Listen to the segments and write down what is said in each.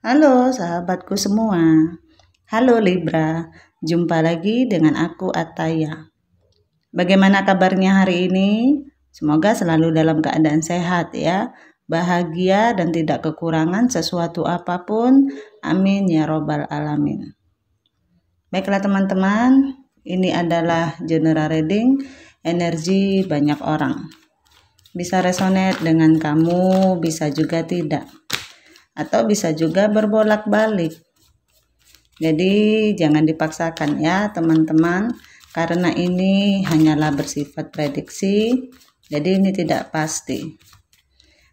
Halo sahabatku semua. Halo Libra, jumpa lagi dengan aku Ataya. Bagaimana kabarnya hari ini? Semoga selalu dalam keadaan sehat ya, bahagia dan tidak kekurangan sesuatu apapun. Amin ya robbal alamin. Baiklah teman-teman, ini adalah general reading energi banyak orang. Bisa resonate dengan kamu, bisa juga tidak. Atau bisa juga berbolak-balik. Jadi jangan dipaksakan ya teman-teman, karena ini hanyalah bersifat prediksi, jadi ini tidak pasti.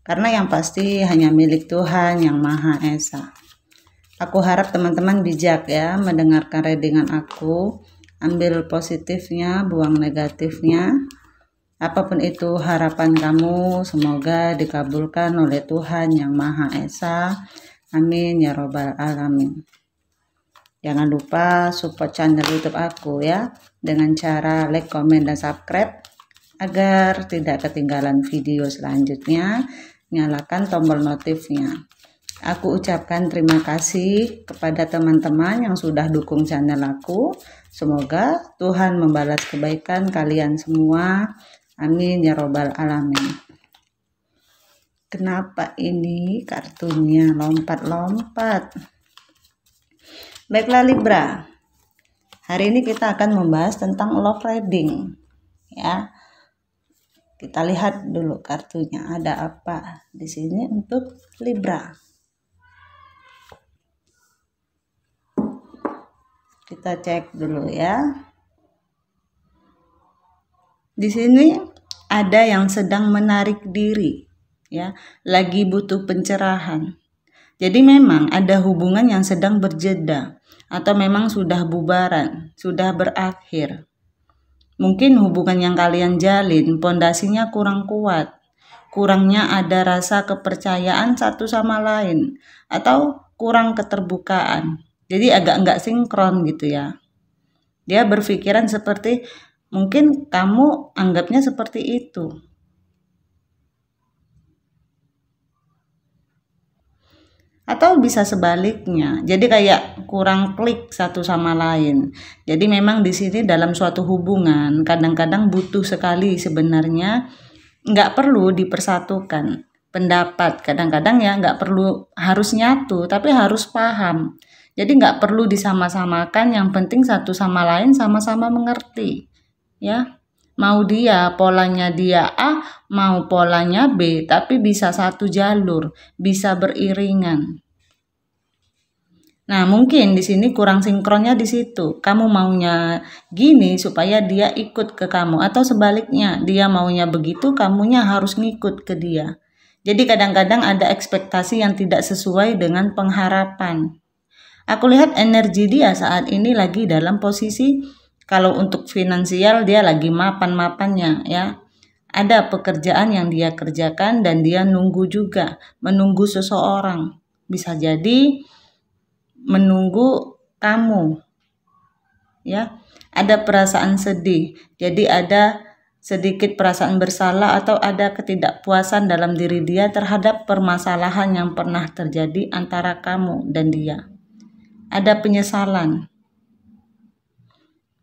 Karena yang pasti hanya milik Tuhan Yang Maha Esa. Aku harap teman-teman bijak ya mendengarkan readingan aku, ambil positifnya, buang negatifnya. Apapun itu harapan kamu, semoga dikabulkan oleh Tuhan Yang Maha Esa. Amin ya robbal alamin. Jangan lupa support channel YouTube aku ya, dengan cara like, komen, dan subscribe agar tidak ketinggalan video selanjutnya. Nyalakan tombol notifnya. Aku ucapkan terima kasih kepada teman-teman yang sudah dukung channel aku. Semoga Tuhan membalas kebaikan kalian semua. Amin ya robbal alamin. Kenapa ini kartunya lompat-lompat? Baiklah Libra, hari ini kita akan membahas tentang love reading ya. Kita lihat dulu kartunya ada apa di sini untuk Libra. Kita cek dulu ya. Di sini ada yang sedang menarik diri, ya, lagi butuh pencerahan. Jadi memang ada hubungan yang sedang berjeda atau memang sudah bubaran, sudah berakhir. Mungkin hubungan yang kalian jalin pondasinya kurang kuat, kurangnya ada rasa kepercayaan satu sama lain atau kurang keterbukaan. Jadi agak enggak sinkron gitu ya. Dia berpikiran seperti mungkin kamu anggapnya seperti itu. Atau bisa sebaliknya. Jadi kayak kurang klik satu sama lain. Jadi memang di sini dalam suatu hubungan kadang-kadang butuh sekali sebenarnya, nggak perlu dipersatukan pendapat. Kadang-kadang ya nggak perlu harus nyatu, tapi harus paham. Jadi nggak perlu disama-samakan, yang penting satu sama lain sama-sama mengerti. Ya, mau dia polanya dia A, mau polanya B, tapi bisa satu jalur, bisa beriringan. Nah, mungkin di sini kurang sinkronnya di situ. Kamu maunya gini supaya dia ikut ke kamu, atau sebaliknya, dia maunya begitu, kamunya harus ngikut ke dia. Jadi kadang-kadang ada ekspektasi yang tidak sesuai dengan pengharapan. Aku lihat energi dia saat ini lagi dalam posisi, kalau untuk finansial dia lagi mapan-mapannya ya. Ada pekerjaan yang dia kerjakan dan dia nunggu juga, menunggu seseorang. Bisa jadi menunggu kamu. Ya. Ada perasaan sedih. Jadi ada sedikit perasaan bersalah atau ada ketidakpuasan dalam diri dia terhadap permasalahan yang pernah terjadi antara kamu dan dia. Ada penyesalan.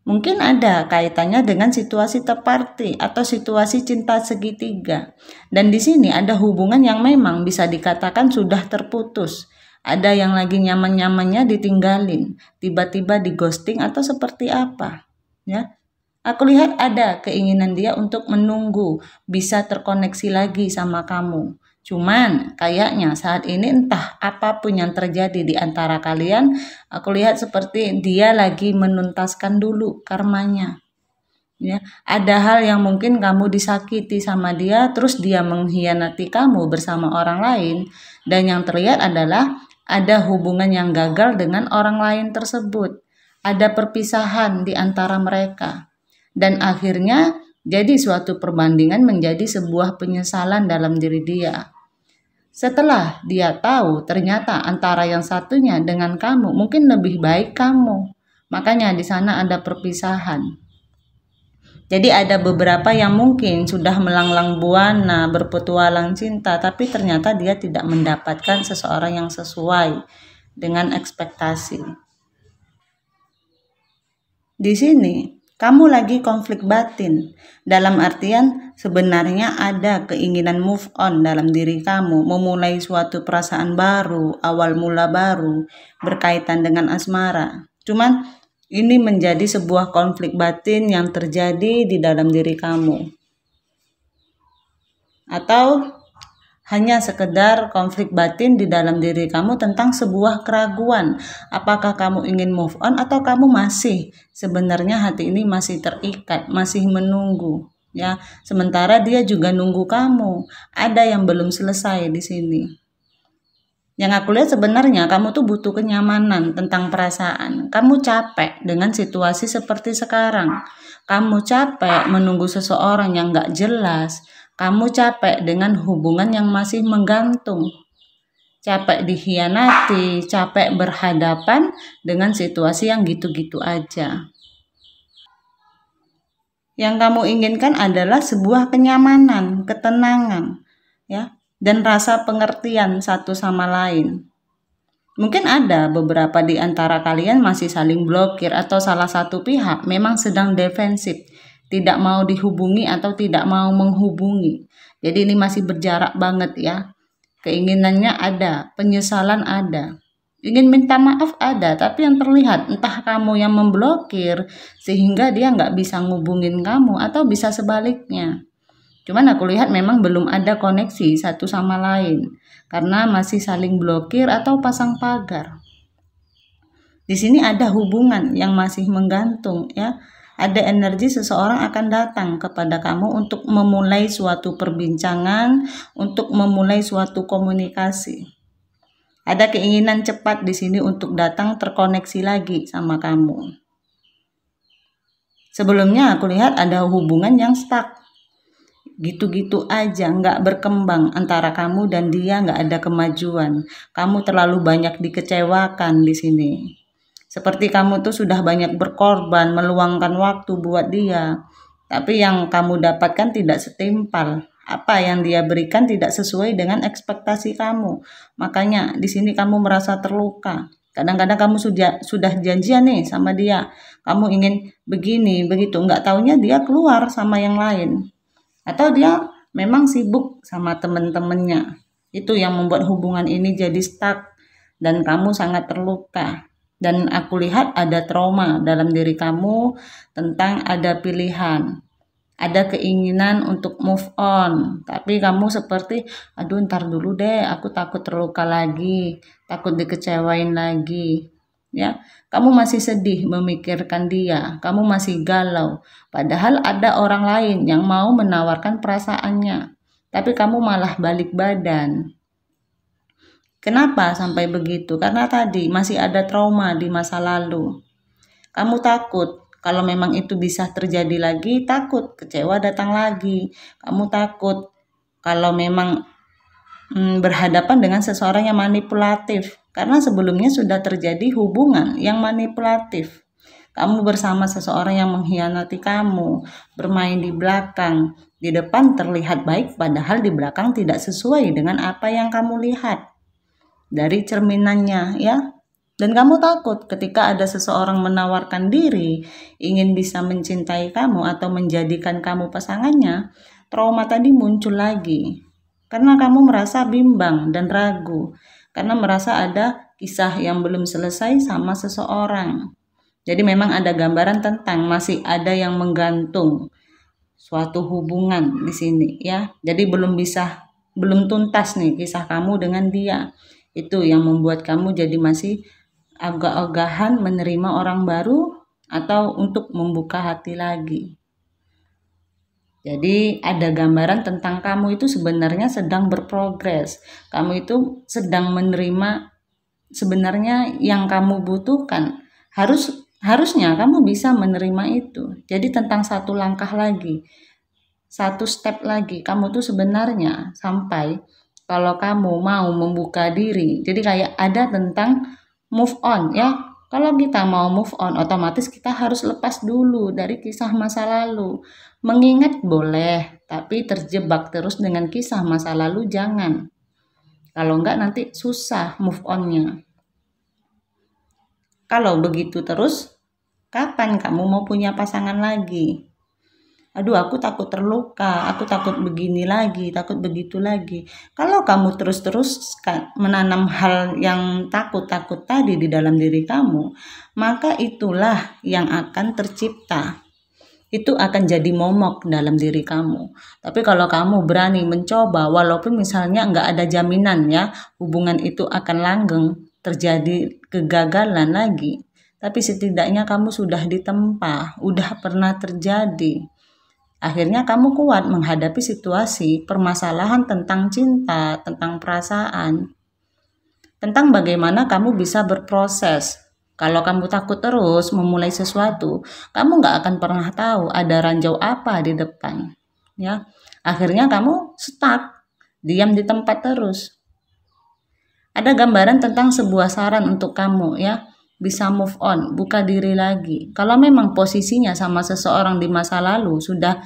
Mungkin ada kaitannya dengan situasi third party atau situasi cinta segitiga. Dan di sini ada hubungan yang memang bisa dikatakan sudah terputus. Ada yang lagi nyaman-nyamannya ditinggalin, tiba-tiba di ghosting atau seperti apa. Ya. Aku lihat ada keinginan dia untuk menunggu, bisa terkoneksi lagi sama kamu. Cuman kayaknya saat ini entah apapun yang terjadi di antara kalian, aku lihat seperti dia lagi menuntaskan dulu karmanya. Ya, ada hal yang mungkin kamu disakiti sama dia, terus dia mengkhianati kamu bersama orang lain, dan yang terlihat adalah ada hubungan yang gagal dengan orang lain tersebut. Ada perpisahan di antara mereka. Dan akhirnya jadi suatu perbandingan menjadi sebuah penyesalan dalam diri dia. Setelah dia tahu ternyata antara yang satunya dengan kamu mungkin lebih baik kamu. Makanya di sana ada perpisahan. Jadi ada beberapa yang mungkin sudah melanglang buana, berpetualang cinta, tapi ternyata dia tidak mendapatkan seseorang yang sesuai. dengan ekspektasi. Di sini, kamu lagi konflik batin. Dalam artian, sebenarnya ada keinginan move on dalam diri kamu, memulai suatu perasaan baru, awal mula baru, berkaitan dengan asmara. Cuman, ini menjadi sebuah konflik batin yang terjadi di dalam diri kamu. Atau hanya sekedar konflik batin di dalam diri kamu tentang sebuah keraguan. Apakah kamu ingin move on atau kamu masih sebenarnya hati ini masih terikat, masih menunggu, ya. Sementara dia juga nunggu kamu. Ada yang belum selesai di sini. Yang aku lihat sebenarnya kamu tuh butuh kenyamanan tentang perasaan. Kamu capek dengan situasi seperti sekarang. Kamu capek menunggu seseorang yang gak jelas. Kamu capek dengan hubungan yang masih menggantung. Capek dikhianati, capek berhadapan dengan situasi yang gitu-gitu aja. Yang kamu inginkan adalah sebuah kenyamanan, ketenangan, ya, dan rasa pengertian satu sama lain. Mungkin ada beberapa di antara kalian masih saling blokir atau salah satu pihak memang sedang defensif, tidak mau dihubungi atau tidak mau menghubungi. Jadi ini masih berjarak banget ya. Keinginannya ada, penyesalan ada. Ingin minta maaf ada, tapi yang terlihat entah kamu yang memblokir sehingga dia nggak bisa ngubungin kamu atau bisa sebaliknya. Cuman aku lihat memang belum ada koneksi satu sama lain karena masih saling blokir atau pasang pagar. Di sini ada hubungan yang masih menggantung ya. Ada energi seseorang akan datang kepada kamu untuk memulai suatu perbincangan, untuk memulai suatu komunikasi. Ada keinginan cepat di sini untuk datang terkoneksi lagi sama kamu. Sebelumnya aku lihat ada hubungan yang stuck. Gitu-gitu aja, nggak berkembang antara kamu dan dia, nggak ada kemajuan. Kamu terlalu banyak dikecewakan di sini. Seperti kamu tuh sudah banyak berkorban, meluangkan waktu buat dia. Tapi yang kamu dapatkan tidak setimpal. Apa yang dia berikan tidak sesuai dengan ekspektasi kamu. Makanya di sini kamu merasa terluka. Kadang-kadang kamu sudah janjian nih sama dia. Kamu ingin begini, begitu. Nggak taunya dia keluar sama yang lain. Atau dia memang sibuk sama temen-temennya. Itu yang membuat hubungan ini jadi stuck. Dan kamu sangat terluka. Dan aku lihat ada trauma dalam diri kamu tentang ada pilihan. Ada keinginan untuk move on. Tapi kamu seperti, aduh ntar dulu deh, aku takut terluka lagi. Takut dikecewain lagi. Ya, kamu masih sedih memikirkan dia. Kamu masih galau. Padahal ada orang lain yang mau menawarkan perasaannya. Tapi kamu malah balik badan. Kenapa sampai begitu? Karena tadi masih ada trauma di masa lalu. Kamu takut kalau memang itu bisa terjadi lagi, takut kecewa datang lagi. Kamu takut kalau memang berhadapan dengan seseorang yang manipulatif. Karena sebelumnya sudah terjadi hubungan yang manipulatif. Kamu bersama seseorang yang mengkhianati kamu, bermain di belakang. Di depan terlihat baik, padahal di belakang tidak sesuai dengan apa yang kamu lihat dari cerminannya ya. Dan kamu takut ketika ada seseorang menawarkan diri, ingin bisa mencintai kamu atau menjadikan kamu pasangannya, trauma tadi muncul lagi. Karena kamu merasa bimbang dan ragu, karena merasa ada kisah yang belum selesai sama seseorang. Jadi memang ada gambaran tentang masih ada yang menggantung suatu hubungan di sini ya. Jadi belum tuntas nih kisah kamu dengan dia. Itu yang membuat kamu jadi masih agak-agahan menerima orang baru atau untuk membuka hati lagi. Jadi ada gambaran tentang kamu itu sebenarnya sedang berprogres. Kamu itu sedang menerima sebenarnya yang kamu butuhkan. Harusnya kamu bisa menerima itu. Jadi tentang satu langkah lagi, satu step lagi, kamu tuh sebenarnya sampai kalau kamu mau membuka diri. Jadi kayak ada tentang move on ya. Kalau kita mau move on, otomatis kita harus lepas dulu dari kisah masa lalu. Mengingat boleh, tapi terjebak terus dengan kisah masa lalu jangan. Kalau enggak nanti susah move on-nya. Kalau begitu terus, kapan kamu mau punya pasangan lagi? Aduh, aku takut terluka, aku takut begini lagi, takut begitu lagi. Kalau kamu terus-terus menanam hal yang takut-takut tadi di dalam diri kamu, maka itulah yang akan tercipta. Itu akan jadi momok dalam diri kamu. Tapi kalau kamu berani mencoba, walaupun misalnya nggak ada jaminan ya, hubungan itu akan langgeng, terjadi kegagalan lagi. Tapi setidaknya kamu sudah ditempa, udah pernah terjadi. Akhirnya kamu kuat menghadapi situasi, permasalahan tentang cinta, tentang perasaan, tentang bagaimana kamu bisa berproses. Kalau kamu takut terus memulai sesuatu, kamu nggak akan pernah tahu ada ranjau apa di depan. Ya, akhirnya kamu stuck, diam di tempat terus. Ada gambaran tentang sebuah saran untuk kamu ya, bisa move on, buka diri lagi. Kalau memang posisinya sama seseorang di masa lalu sudah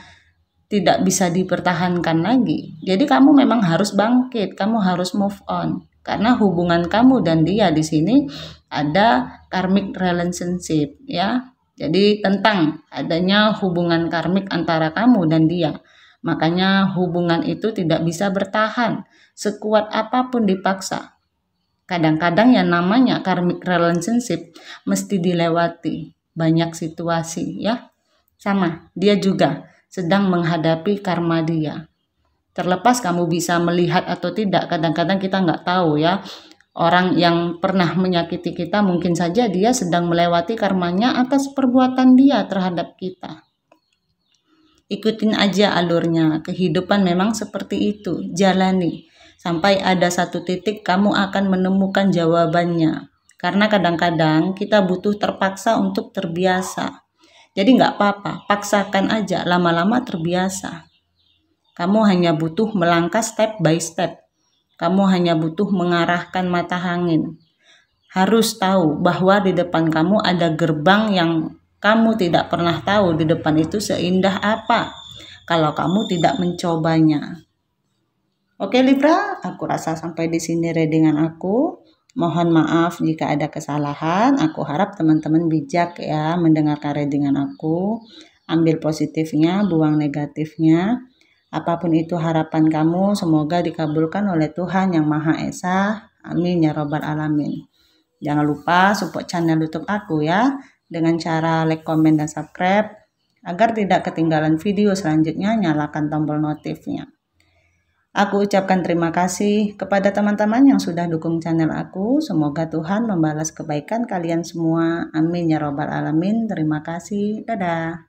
tidak bisa dipertahankan lagi, jadi kamu memang harus bangkit, kamu harus move on. Karena hubungan kamu dan dia di sini ada karmic relationship ya. Jadi tentang adanya hubungan karmik antara kamu dan dia. Makanya hubungan itu tidak bisa bertahan sekuat apapun dipaksa. Kadang-kadang yang namanya karmic relationship mesti dilewati banyak situasi ya. Sama, dia juga sedang menghadapi karma dia. Terlepas kamu bisa melihat atau tidak, kadang-kadang kita nggak tahu ya. Orang yang pernah menyakiti kita mungkin saja dia sedang melewati karmanya atas perbuatan dia terhadap kita. Ikutin aja alurnya, kehidupan memang seperti itu, jalani. Sampai ada satu titik kamu akan menemukan jawabannya. Karena kadang-kadang kita butuh terpaksa untuk terbiasa. Jadi nggak apa-apa, paksakan aja, lama-lama terbiasa. Kamu hanya butuh melangkah step by step. Kamu hanya butuh mengarahkan mata angin. Harus tahu bahwa di depan kamu ada gerbang yang kamu tidak pernah tahu di depan itu seindah apa kalau kamu tidak mencobanya. Oke Libra, aku rasa sampai di sini readingan aku. Mohon maaf jika ada kesalahan. Aku harap teman-teman bijak ya mendengarkan readingan aku. Ambil positifnya, buang negatifnya. Apapun itu harapan kamu, semoga dikabulkan oleh Tuhan Yang Maha Esa. Amin ya robbal alamin. Jangan lupa support channel YouTube aku ya dengan cara like, komen, dan subscribe. Agar tidak ketinggalan video selanjutnya, nyalakan tombol notifnya. Aku ucapkan terima kasih kepada teman-teman yang sudah dukung channel aku. Semoga Tuhan membalas kebaikan kalian semua. Amin ya robbal alamin. Terima kasih. Dadah.